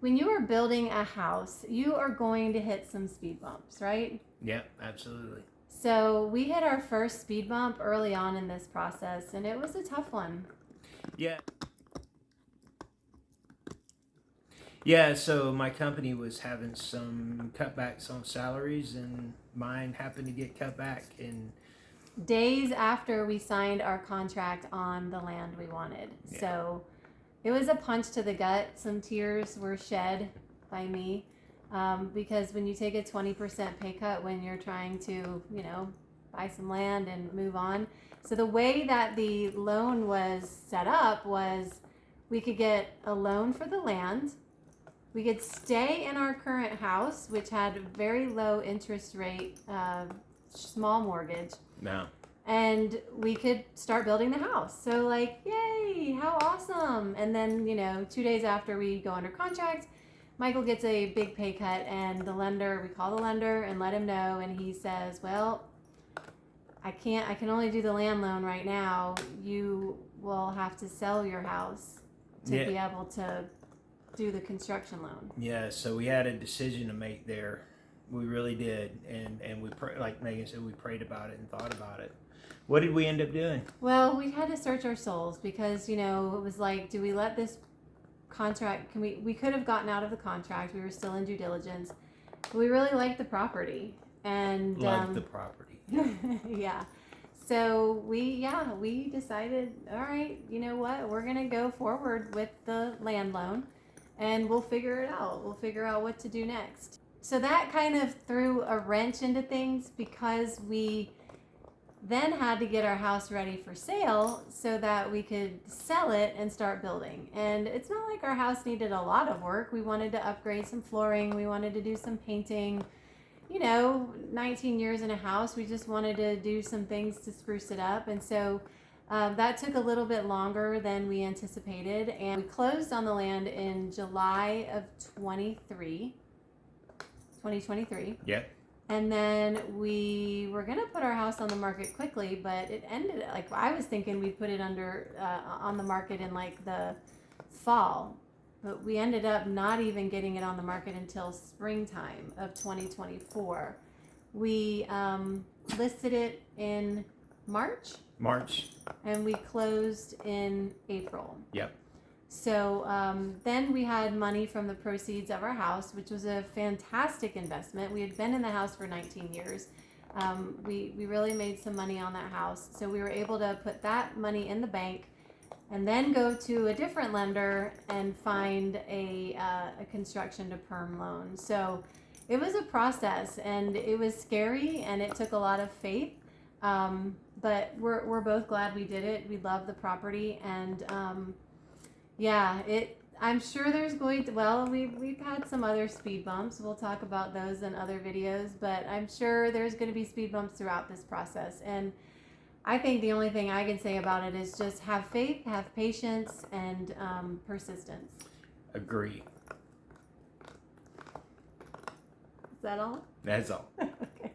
when you are building a house, you are going to hit some speed bumps, right? Yeah, absolutely. So we hit our first speed bump early on in this process, and it was a tough one. Yeah. Yeah, so my company was having some cutbacks on salaries, and mine happened to get cut back. And Days after we signed our contract on the land we wanted. Yeah. So it was a punch to the gut. Some tears were shed by me because when you take a 20% pay cut when you're trying to, buy some land and move on. So the way that the loan was set up was we could get a loan for the land. We could stay in our current house, which had very low interest rate, small mortgage. no. And we could start building the house. So like, yay, how awesome. And then, 2 days after we go under contract, Michael gets a big pay cut, and we call the lender and let him know. And he says, well, I can only do the land loan right now. You will have to sell your house to Yeah. be able to do the construction loan. Yeah, so we had a decision to make there. We really did, and we like Megan said, we prayed about it and thought about it. What did we end up doing? Well, we had to search our souls because it was like, do we let this contract? We could have gotten out of the contract. We were still in due diligence, but we really liked the property and Loved the property. yeah. So we decided, all right, you know what? We're gonna go forward with the land loan, and we'll figure it out. We'll figure out what to do next. So that kind of threw a wrench into things because we then had to get our house ready for sale so that we could sell it and start building. And it's not like our house needed a lot of work. We wanted to upgrade some flooring. We wanted to do some painting. 19 years in a house, we just wanted to do some things to spruce it up. And so that took a little bit longer than we anticipated. And we closed on the land in July of 2023. Yeah. And then we were going to put our house on the market quickly, but it ended, I was thinking we'd put it on the market in the fall. But we ended up not even getting it on the market until springtime of 2024. We listed it in March. And we closed in April. Yep. So then we had money from the proceeds of our house, which was a fantastic investment. We had been in the house for 19 years. We really made some money on that house. So we were able to put that money in the bank and then go to a different lender and find a construction to perm loan. So it was a process, and it was scary, and it took a lot of faith. But we're both glad we did it. We love the property, and I'm sure there's going to, we've had some other speed bumps. We'll talk about those in other videos, but I'm sure there's going to be speed bumps throughout this process. And I think the only thing I can say about it is just have faith, have patience, and persistence. Agree. Is that all? That's all. Okay.